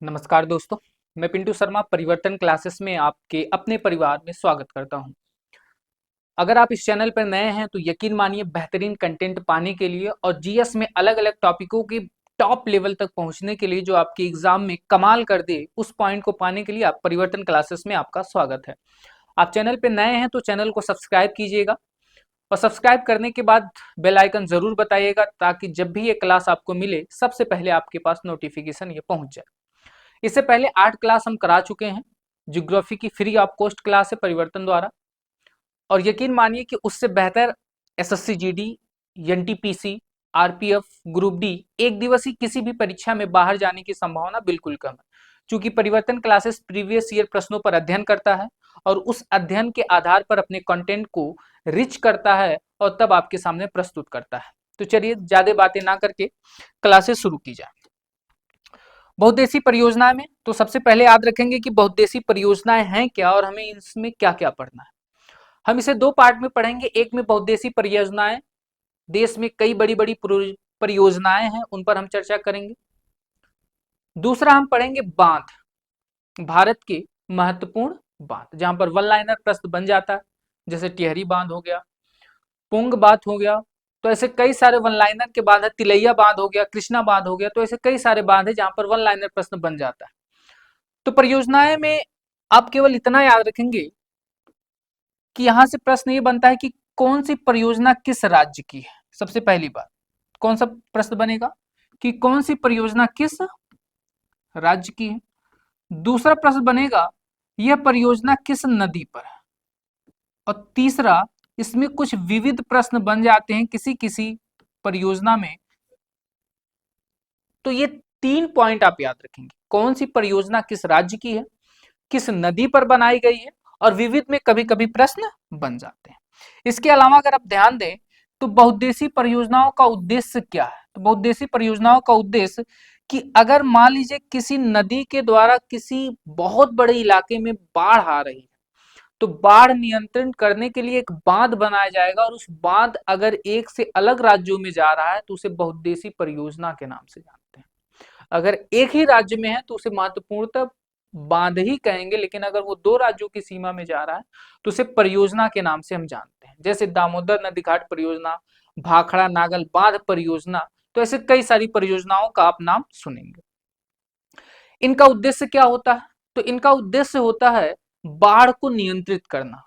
नमस्कार दोस्तों, मैं पिंटू शर्मा परिवर्तन क्लासेस में आपके अपने परिवार में स्वागत करता हूं। अगर आप इस चैनल पर नए हैं तो यकीन मानिए बेहतरीन कंटेंट पाने के लिए और जीएस में अलग अलग टॉपिकों की टॉप लेवल तक पहुंचने के लिए जो आपके एग्जाम में कमाल कर दे उस पॉइंट को पाने के लिए आप परिवर्तन क्लासेस में आपका स्वागत है। आप चैनल पर नए हैं तो चैनल को सब्सक्राइब कीजिएगा और सब्सक्राइब करने के बाद बेल आइकन जरूर बताइएगा ताकि जब भी ये क्लास आपको मिले सबसे पहले आपके पास नोटिफिकेशन ये पहुंच जाए। इससे पहले 8 क्लास हम करा चुके हैं। ज्योग्राफी की फ्री ऑफ कॉस्ट क्लास है परिवर्तन द्वारा, और यकीन मानिए कि उससे बेहतर SSC GD, NTPC, RPF, group D एक दिवसीय किसी भी परीक्षा में बाहर जाने की संभावना बिल्कुल कम है, क्योंकि परिवर्तन क्लासेस प्रीवियस ईयर प्रश्नों पर अध्ययन करता है और उस अध्ययन के आधार पर अपने कंटेंट को रिच करता है और तब आपके सामने प्रस्तुत करता है। तो चलिए ज्यादा बातें ना करके क्लासेस शुरू की जाए। बहुउद्देशीय परियोजना में तो सबसे पहले याद रखेंगे कि बहुउद्देशीय परियोजनाएं हैं क्या और हमें इसमें क्या क्या पढ़ना है। हम इसे दो पार्ट में पढ़ेंगे। एक में बहुउद्देशीय परियोजनाएं, देश में कई बड़ी बड़ी परियोजनाएं हैं उन पर हम चर्चा करेंगे। दूसरा हम पढ़ेंगे बांध, भारत के महत्वपूर्ण बांध जहां पर वन लाइनर प्रश्न बन जाता है, जैसे टिहरी बांध हो गया, पुंग बांध हो गया। तो ऐसे कई सारे वन लाइनर के बांध है, तिलैया बांध हो गया, कृष्णा बांध हो गया। तो ऐसे कई सारे बांध है जहां पर वन लाइनर प्रश्न बन जाता है। तो परियोजनाएं में आप केवल इतना याद रखेंगे कि यहां से प्रश्न ये बनता है कि कौन सी परियोजना किस राज्य की है। सबसे पहली बात कौन सा प्रश्न बनेगा कि कौन सी परियोजना किस राज्य की है। दूसरा प्रश्न बनेगा यह परियोजना किस नदी पर है। और तीसरा, इसमें कुछ विविध प्रश्न बन जाते हैं किसी किसी परियोजना में। तो ये 3 पॉइंट आप याद रखेंगे, कौन सी परियोजना किस राज्य की है, किस नदी पर बनाई गई है, और विविध में कभी कभी प्रश्न बन जाते हैं। इसके अलावा अगर आप ध्यान दें तो बहुउद्देशीय परियोजनाओं का उद्देश्य क्या है। तो बहुउद्देशीय परियोजनाओं का उद्देश्य कि अगर मान लीजिए किसी नदी के द्वारा किसी बहुत बड़े इलाके में बाढ़ आ रही है तो बाढ़ नियंत्रण करने के लिए एक बांध बनाया जाएगा, और उस बांध अगर एक से अलग राज्यों में जा रहा है तो उसे बहुउद्देशीय परियोजना के नाम से जानते हैं। अगर एक ही राज्य में है तो उसे महत्वपूर्णतः बांध ही कहेंगे, लेकिन अगर वो 2 राज्यों की सीमा में जा रहा है तो उसे परियोजना के नाम से हम जानते हैं, जैसे दामोदर नदी घाट परियोजना, भाखड़ा नागल बांध परियोजना। तो ऐसे कई सारी परियोजनाओं का आप नाम सुनेंगे। इनका उद्देश्य क्या होता है? तो इनका उद्देश्य होता है बाढ़ को नियंत्रित करना।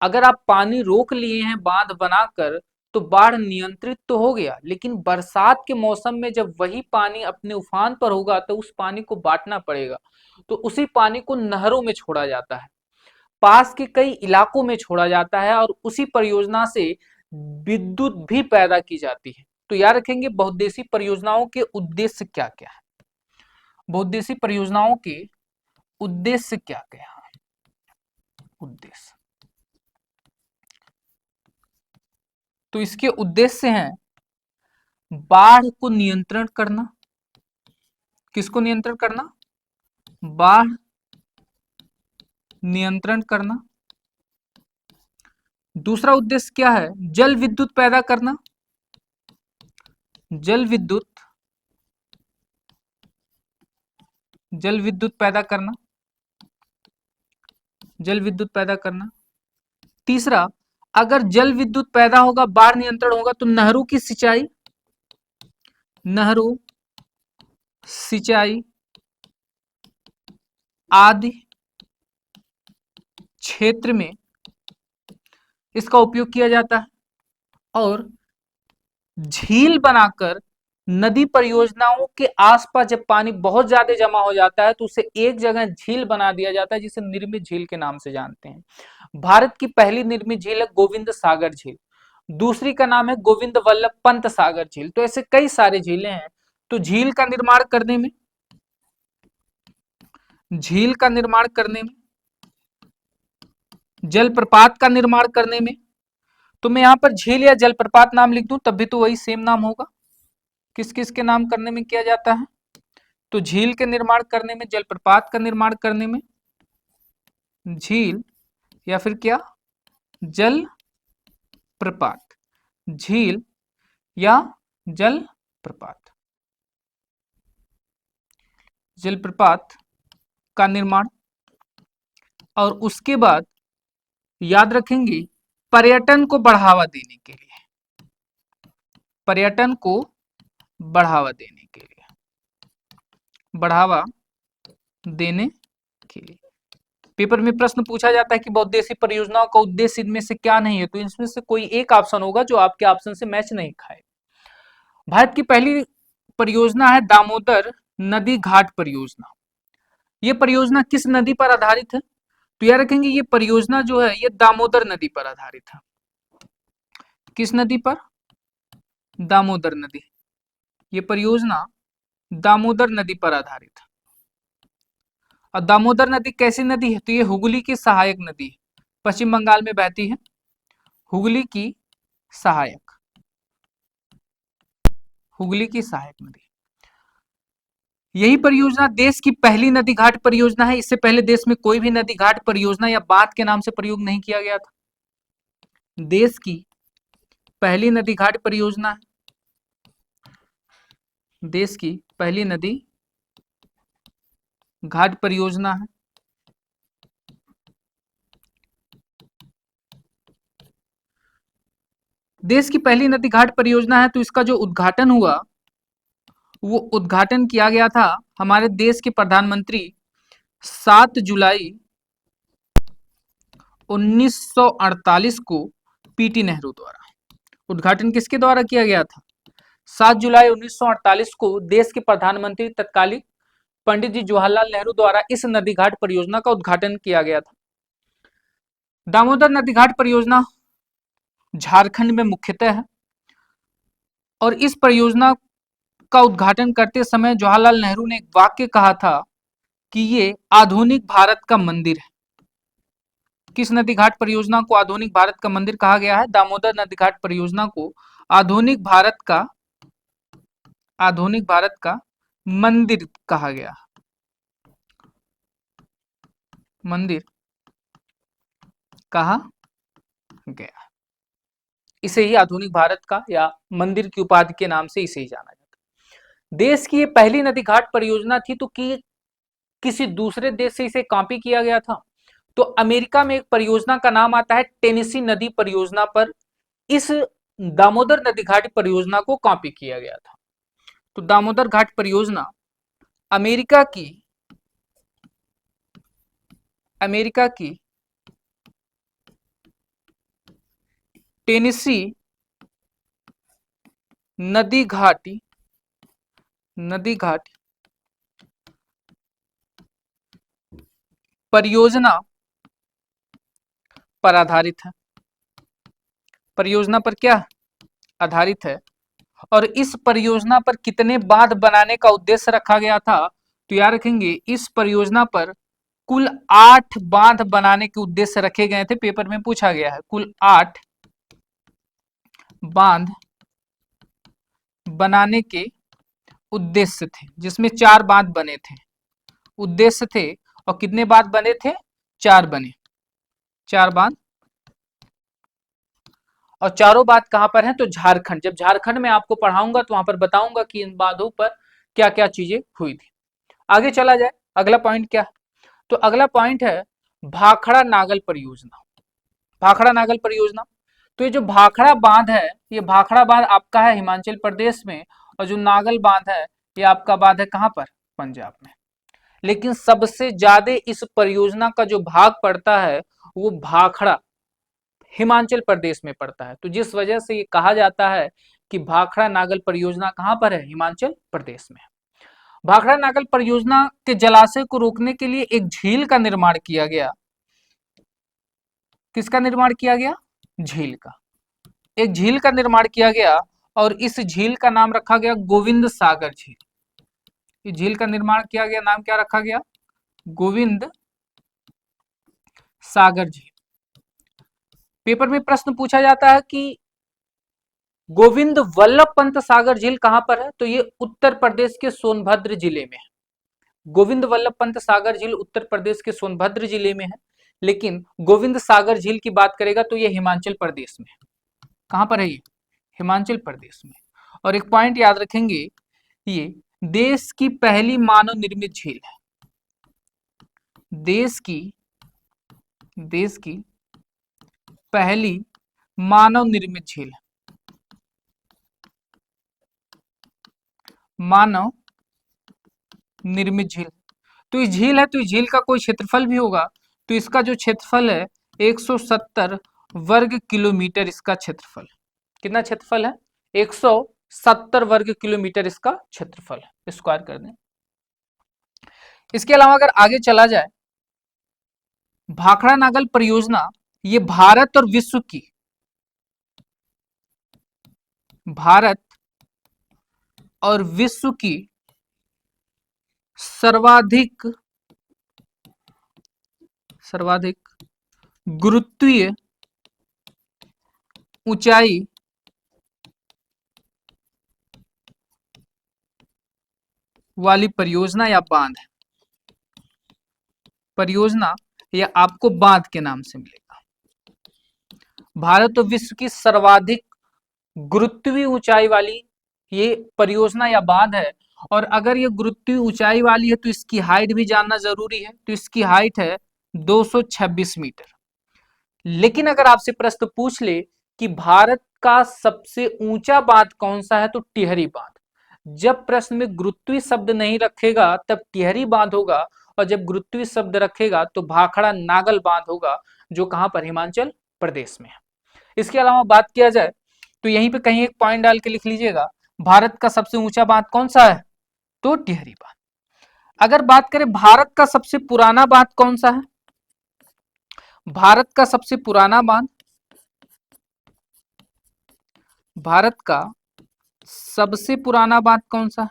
अगर आप पानी रोक लिए हैं बांध बनाकर तो बाढ़ नियंत्रित तो हो गया, लेकिन बरसात के मौसम में जब वही पानी अपने उफान पर होगा तो उस पानी को बांटना पड़ेगा। तो उसी पानी को नहरों में छोड़ा जाता है, पास के कई इलाकों में छोड़ा जाता है, और उसी परियोजना से विद्युत भी पैदा की जाती है। तो याद रखेंगे बहुउद्देशीय परियोजनाओं के उद्देश्य क्या क्या है। बहुउद्देशीय परियोजनाओं के उद्देश्य क्या क्या है। उद्देश्य तो इसके उद्देश्य हैं बाढ़ को नियंत्रण करना। किसको नियंत्रण करना? बाढ़ नियंत्रण करना। दूसरा उद्देश्य क्या है? जल विद्युत पैदा करना। जल विद्युत जल विद्युत पैदा करना। जल विद्युत पैदा करना। तीसरा, अगर जल विद्युत पैदा होगा, बाढ़ नियंत्रण होगा, तो नहरों की सिंचाई, नहरों सिंचाई आदि क्षेत्र में इसका उपयोग किया जाता है। और झील बनाकर नदी परियोजनाओं के आसपास जब पानी बहुत ज्यादा जमा हो जाता है तो उसे एक जगह झील बना दिया जाता है, जिसे निर्मित झील के नाम से जानते हैं। भारत की पहली निर्मित झील है गोविंद सागर झील, दूसरी का नाम है गोविंद वल्लभ पंत सागर झील। तो ऐसे कई सारे झीलें हैं। तो झील का निर्माण करने में, झील का निर्माण करने में, जलप्रपात का निर्माण करने में, तो मैं यहां पर झील या जलप्रपात नाम लिख दूं तब भी तो वही सेम नाम होगा। किस किस के नाम करने में किया जाता है? तो झील के निर्माण करने में, जलप्रपात का निर्माण करने में, झील या फिर क्या, जल प्रपात, झील या जल प्रपात। जलप्रपात का निर्माण, और उसके बाद याद रखेंगे पर्यटन को बढ़ावा देने के लिए, पर्यटन को बढ़ावा देने के लिए, बढ़ावा देने के लिए पेपर में प्रश्न पूछा जाता है कि बहुउद्देशीय परियोजनाओं का उद्देश्य इनमें से क्या नहीं है, तो इसमें से कोई एक ऑप्शन होगा जो आपके ऑप्शन से मैच नहीं खाए। भारत की पहली परियोजना है दामोदर नदी घाट परियोजना। ये परियोजना किस नदी पर आधारित है? तो याद रखेंगे ये परियोजना जो है ये दामोदर नदी पर आधारित है। किस नदी पर? दामोदर नदी। ये परियोजना दामोदर नदी पर आधारित है। और दामोदर नदी कैसी नदी है? तो ये हुगली की सहायक नदी है, पश्चिम बंगाल में बहती है, हुगली की सहायक, हुगली की सहायक नदी। यही परियोजना देश की पहली नदी घाट परियोजना है। इससे पहले देश में कोई भी नदी घाट परियोजना या बांध के नाम से प्रयोग नहीं किया गया था। देश की पहली नदी घाट परियोजना है, देश की पहली नदी घाट परियोजना है। देश की पहली नदी घाट परियोजना है, तो इसका जो उद्घाटन हुआ वो उद्घाटन किया गया था हमारे देश के प्रधानमंत्री 7 जुलाई 1948 को पीटी नेहरू द्वारा। उद्घाटन किसके द्वारा किया गया था? 7 जुलाई 1948 को देश के प्रधानमंत्री तत्कालीन पंडित जी जवाहरलाल नेहरू द्वारा इस नदी घाट परियोजना का उद्घाटन किया गया था। दामोदर नदी घाट परियोजना झारखंड में मुख्यतः है, और इस परियोजना का उद्घाटन करते समय जवाहरलाल नेहरू ने एक वाक्य कहा था कि ये आधुनिक भारत का मंदिर है। किस नदी घाट परियोजना को आधुनिक भारत का मंदिर कहा गया है? दामोदर नदी घाट परियोजना को आधुनिक भारत का, आधुनिक भारत का मंदिर कहा गया, मंदिर कहा गया। इसे ही आधुनिक भारत का या मंदिर की उपाधि के नाम से इसे ही जाना जाता है। देश की ये पहली नदी घाट परियोजना थी, तो किसी दूसरे देश से इसे कॉपी किया गया था? तो अमेरिका में एक परियोजना का नाम आता है टेनेसी नदी परियोजना पर इस दामोदर नदी घाट परियोजना को कॉपी किया गया था। तो दामोदर घाट परियोजना अमेरिका की, अमेरिका की टेनेसी नदी घाटी, नदी घाट परियोजना पर आधारित है। परियोजना पर क्या आधारित है? और इस परियोजना पर कितने बांध बनाने का उद्देश्य रखा गया था? तो याद रखेंगे इस परियोजना पर कुल 8 बांध बनाने के उद्देश्य रखे गए थे। पेपर में पूछा गया है, कुल 8 बांध बनाने के उद्देश्य थे, जिसमें 4 बांध बने थे, उद्देश्य थे। और कितने बांध बने थे? 4 बने, 4 बांध। और चारों बांध कहां पर हैं? तो झारखंड। जब झारखंड में आपको पढ़ाऊंगा तो वहां पर बताऊंगा कि इन बांधों पर क्या क्या चीजें हुई थी। आगे चला जाए, अगला पॉइंट क्या है? तो अगला पॉइंट है भाखड़ा नागल परियोजना। भाखड़ा नागल परियोजना, तो ये जो भाखड़ा बांध है, ये भाखड़ा बांध आपका है हिमाचल प्रदेश में, और जो नागल बांध है ये आपका बांध है कहां पर? पंजाब में। लेकिन सबसे ज्यादा इस परियोजना का जो भाग पड़ता है वो भाखड़ा हिमाचल प्रदेश में पड़ता है। तो जिस वजह से ये कहा जाता है कि भाखड़ा नागल परियोजना कहां पर है? हिमाचल प्रदेश में। भाखड़ा नागल परियोजना के जलाशय को रोकने के लिए एक झील का निर्माण किया गया। किसका निर्माण किया गया? झील का। एक झील का निर्माण किया गया, और इस झील का नाम रखा गया गोविंद सागर झील। इस झील का निर्माण किया गया, नाम क्या रखा गया? गोविंद सागर झील। पेपर में प्रश्न पूछा जाता है कि गोविंद वल्लभ पंत सागर झील कहां पर है? तो ये उत्तर प्रदेश के सोनभद्र जिले में है। गोविंद वल्लभ पंत सागर झील उत्तर प्रदेश के सोनभद्र जिले में है, लेकिन गोविंद सागर झील की बात करेगा तो ये हिमाचल प्रदेश में है। कहां पर है ये? हिमाचल प्रदेश में। और एक पॉइंट याद रखेंगे, ये देश की पहली मानव निर्मित झील है। देश की पहली मानव निर्मित झील, मानव निर्मित झील। तो ये झील है, तो इस झील का कोई क्षेत्रफल भी होगा, तो इसका जो क्षेत्रफल है 170 वर्ग किलोमीटर इसका क्षेत्रफल। कितना क्षेत्रफल है? 170 वर्ग किलोमीटर इसका क्षेत्रफल है, स्क्वायर कर दें। इसके अलावा अगर आगे चला जाए, भाखड़ा नागल परियोजना ये भारत और विश्व की, भारत और विश्व की सर्वाधिक गुरुत्वीय ऊंचाई वाली परियोजना या बांध है। परियोजना या आपको बांध के नाम से मिलेगा। भारत और विश्व की सर्वाधिक गुरुत्वीय ऊंचाई वाली ये परियोजना या बांध है। और अगर ये गुरुत्वीय ऊंचाई वाली है तो इसकी हाइट भी जानना जरूरी है। तो इसकी हाइट है 226 मीटर। लेकिन अगर आपसे प्रश्न पूछ ले कि भारत का सबसे ऊंचा बांध कौन सा है, तो टिहरी बांध। जब प्रश्न में गुरुत्वीय शब्द नहीं रखेगा तब टिहरी बांध होगा, और जब गुरुत्वीय शब्द रखेगा तो भाखड़ा नागल बांध होगा, जो कहां पर? हिमाचल प्रदेश में है। इसके अलावा बात किया जाए तो यहीं पे कहीं एक पॉइंट डाल के लिख लीजिएगा, भारत का सबसे ऊंचा बांध कौन सा है? तो टिहरी बांध। अगर बात करें भारत का सबसे पुराना बांध कौन सा है? भारत का सबसे पुराना बांध, भारत का सबसे पुराना बांध कौन सा है?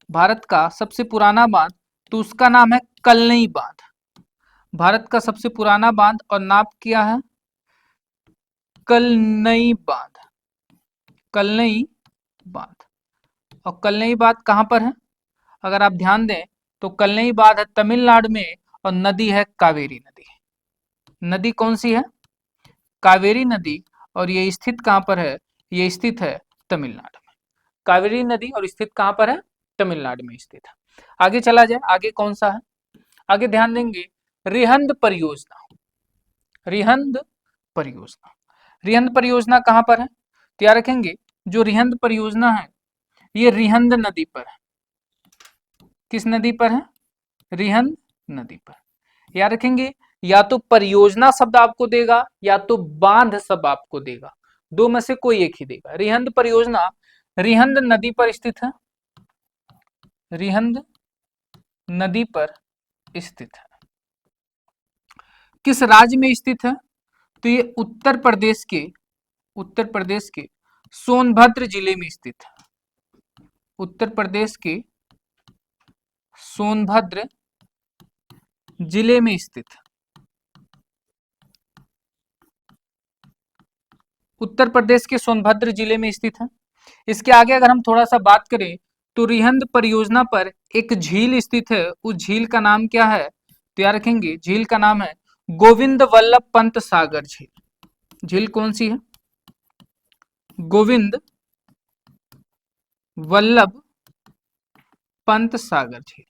भारत का सबसे पुराना बांध, तो उसका नाम है कलनई बांध। भारत का सबसे पुराना बांध और नाम क्या है? कलनई बांध। कलनई बांध। और कलनई बांध कहां पर है? अगर आप ध्यान दें तो कलनई बांध है तमिलनाडु में, और नदी है कावेरी नदी। नदी कौन सी है? कावेरी नदी। और ये स्थित कहां पर है? ये स्थित है तमिलनाडु में। कावेरी नदी और स्थित कहां पर है? तमिलनाडु में स्थित है। आगे चला जाए, आगे कौन सा है? आगे ध्यान देंगे, रिहंद परियोजना। रिहंद परियोजना, रिहंद परियोजना कहां पर है? तो याद रखेंगे, जो रिहंद परियोजना है ये रिहंद नदी पर है। किस नदी पर है? रिहंद नदी पर। याद रखेंगे, या तो परियोजना शब्द आपको देगा या तो बांध शब्द आपको देगा, दो में से कोई एक ही देगा। रिहंद परियोजना रिहंद नदी पर स्थित है। रिहंद नदी पर स्थित है। किस राज्य में स्थित है? तो ये उत्तर प्रदेश के सोनभद्र जिले में स्थित है। उत्तर प्रदेश के सोनभद्र जिले में स्थित है। उत्तर प्रदेश के सोनभद्र जिले में स्थित है। इसके आगे अगर हम थोड़ा सा बात करें तो रिहंद परियोजना पर एक झील स्थित है। उस झील का नाम क्या है? तो याद रखेंगे, झील का नाम है गोविंद वल्लभ पंत सागर झील। झील कौन सी है? गोविंद वल्लभ पंत सागर झील।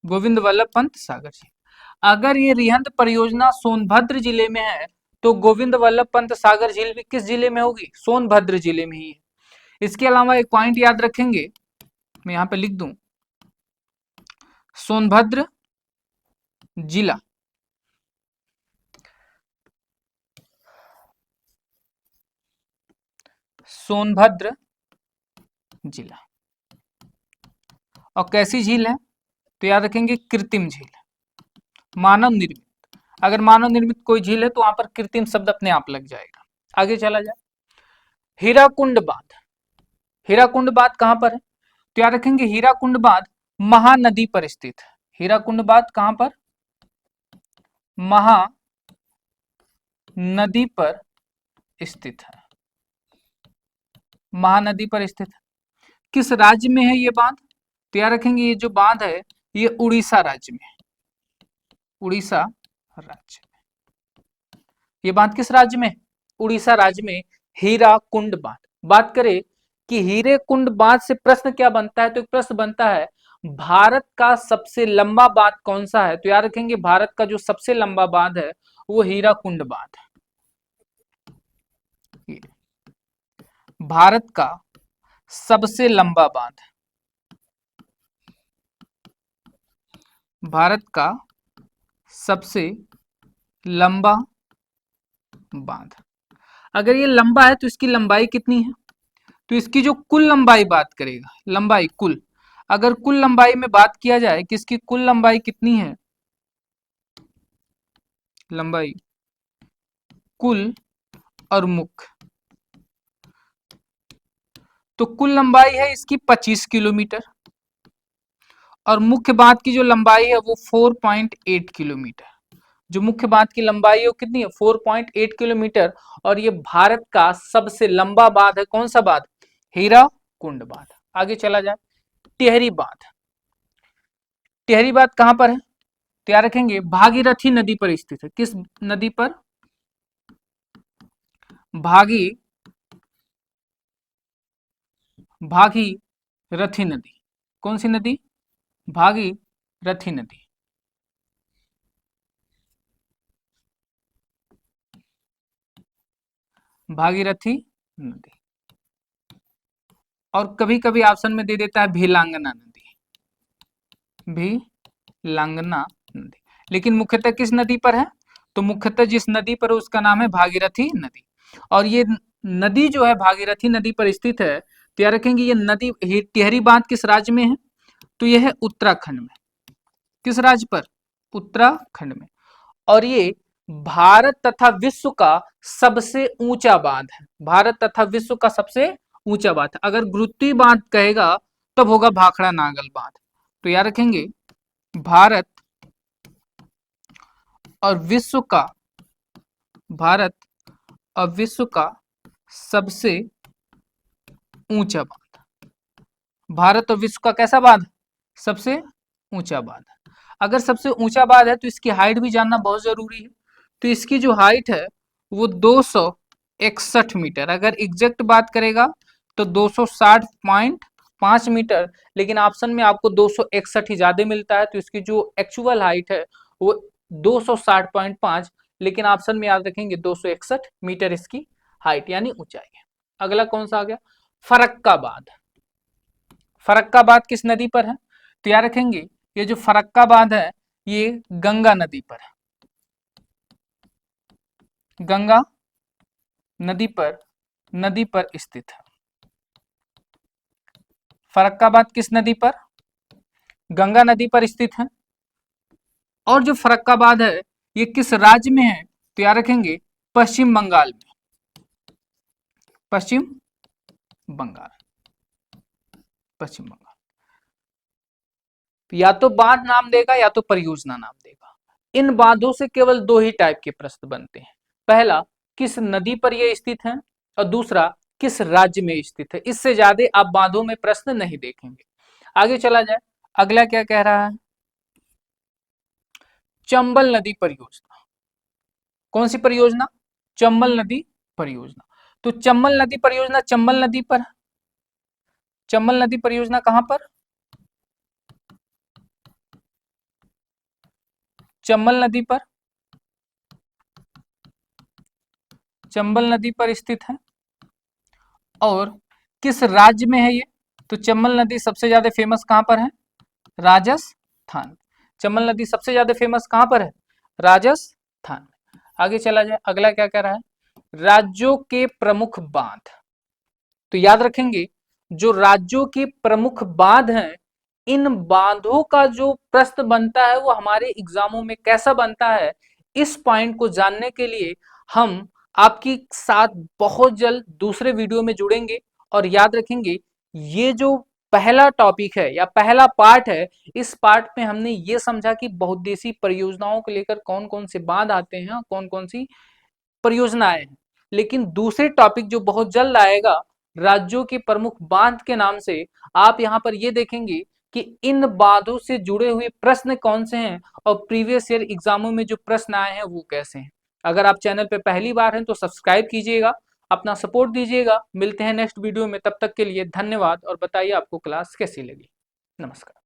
गोविंद वल्लभ पंत सागर झील। अगर ये रिहंद परियोजना सोनभद्र जिले में है तो गोविंद वल्लभ पंत सागर झील भी किस जिले में होगी? सोनभद्र जिले में ही है। इसके अलावा एक पॉइंट याद रखेंगे, मैं यहां पे लिख दूं, सोनभद्र जिला सोनभद्र जिला। और कैसी झील है? तो याद रखेंगे कृत्रिम झील, मानव निर्मित। अगर मानव निर्मित कोई झील है तो वहां पर कृत्रिम शब्द अपने आप लग जाएगा। आगे चला जाए, हीराकुंड बांध। हीराकुंड बांध कहां पर है? तो याद रखेंगे, हीराकुंड बांध महानदी पर स्थित है। हीराकुंड बांध कहां पर? महानदी पर स्थित है। महानदी पर स्थित है। किस राज्य में है ये बांध? तो याद रखेंगे, ये जो बांध है ये उड़ीसा राज्य में है। उड़ीसा राज्य में। ये बांध किस राज्य में? उड़ीसा राज्य में हीराकुंड बांध। बात करें कि हीरेकुंड बांध से प्रश्न क्या बनता है, तो एक प्रश्न बनता है भारत का सबसे लंबा बांध कौन सा है। तो याद रखेंगे भारत का जो सबसे लंबा बांध है वो हीराकुंड बांध है। भारत का सबसे लंबा बांध, भारत का सबसे लंबा बांध। अगर ये लंबा है तो इसकी लंबाई कितनी है, तो इसकी जो कुल लंबाई बात करेगा, लंबाई कुल, अगर कुल लंबाई में बात किया जाए कि इसकी कुल लंबाई कितनी है, लंबाई कुल और मुख्य, तो कुल लंबाई है इसकी 25 किलोमीटर और मुख्य बांध की जो लंबाई है वो 4.8 किलोमीटर। जो मुख्य बांध की लंबाई है वो कितनी है, 4.8 किलोमीटर। और ये भारत का सबसे लंबा बांध है, कौन सा बांध, हीराकुंड बांध। आगे चला जाए, टिहरी बांध। टिहरी बांध कहां पर है, तो याद रखेंगे भागीरथी नदी पर स्थित है। किस नदी पर, भागीरथी नदी। कौन सी नदी, भागीरथी नदी। भागीरथी नदी। और कभी कभी ऑप्शन में दे देता है भिलांगना नदी, भिलांगना नदी। लेकिन मुख्यतः किस नदी पर है, तो मुख्यतः जिस नदी पर है उसका नाम है भागीरथी नदी। और ये नदी जो है भागीरथी नदी पर स्थित है। तो याद रखेंगे ये नदी, टिहरी बांध किस राज्य में है, तो यह है उत्तराखंड में। किस राज्य पर, उत्तराखंड में। और ये भारत तथा विश्व का सबसे ऊंचा बांध है, भारत तथा विश्व का सबसे ऊंचा बांध। अगर गुरुत्वीय बांध कहेगा तब होगा भाखड़ा नागल बांध। तो याद रखेंगे भारत और विश्व का, भारत और विश्व का सबसे ऊंचा बांध, भारत और विश्व का कैसा बांध, सबसे ऊंचा बांध। अगर सबसे ऊंचा बांध है तो इसकी हाइट भी जानना बहुत जरूरी है। तो इसकी जो हाइट है वो 261 मीटर, अगर एग्जैक्ट बात करेगा तो 260.5 मीटर, लेकिन ऑप्शन में आपको 261 ही ज्यादा मिलता है। तो इसकी जो एक्चुअल हाइट है वो 260.5, लेकिन ऑप्शन में याद रखेंगे 261 मीटर इसकी हाइट यानी ऊंचाई है। अगला कौन सा आ गया, फरक्का बांध। फरक्का बांध किस नदी पर है, तो याद रखेंगे ये जो फरक्का बांध है ये गंगा नदी पर है, गंगा नदी पर स्थित है। फरक्का बांध किस नदी पर, गंगा नदी पर स्थित है। और जो फरक्का बांध है ये किस राज्य में है, तो याद रखेंगे पश्चिम बंगाल में, पश्चिम बंगाल, पश्चिम बंगाल। या तो बांध नाम देगा या तो परियोजना नाम देगा। इन बांधों से केवल दो ही टाइप के प्रश्न बनते हैं, पहला किस नदी पर यह स्थित है और दूसरा किस राज्य में स्थित है। इससे ज्यादा आप बांधों में प्रश्न नहीं देखेंगे। आगे चला जाए, अगला क्या कह रहा है, चंबल नदी परियोजना। कौन सी परियोजना, चंबल नदी परियोजना। तो चंबल नदी परियोजना चंबल नदी पर, चंबल नदी परियोजना कहां पर, चंबल नदी पर, चंबल नदी पर स्थित है। और किस राज्य में है ये, तो चंबल नदी सबसे ज्यादा फेमस कहां पर है, राजस्थान। चंबल नदी सबसे ज्यादा फेमस कहां पर है, राजस्थान। आगे चला जाए, अगला क्या कह रहा है, राज्यों के प्रमुख बांध। तो याद रखेंगे जो राज्यों के प्रमुख बांध हैं, इन बांधों का जो प्रश्न बनता है वो हमारे एग्जामों में कैसा बनता है, इस पॉइंट को जानने के लिए हम आपके साथ बहुत जल्द दूसरे वीडियो में जुड़ेंगे। और याद रखेंगे ये जो पहला टॉपिक है या पहला पार्ट है, इस पार्ट में हमने ये समझा कि बहुउद्देशीय परियोजनाओं को लेकर कौन कौन से बांध आते हैं, कौन कौन सी परियोजनाएं हैं। लेकिन दूसरे टॉपिक जो बहुत जल्द आएगा राज्यों के प्रमुख बांध के नाम से, आप यहाँ पर ये देखेंगे कि इन बांधों से जुड़े हुए प्रश्न कौन से हैं और प्रीवियस ईयर एग्जामों में जो प्रश्न आए हैं वो कैसे हैं। अगर आप चैनल पे पहली बार हैं तो सब्सक्राइब कीजिएगा अपना सपोर्ट दीजिएगा। मिलते हैं नेक्स्ट वीडियो में, तब तक के लिए धन्यवाद और बताइए आपको क्लास कैसी लगी। नमस्कार।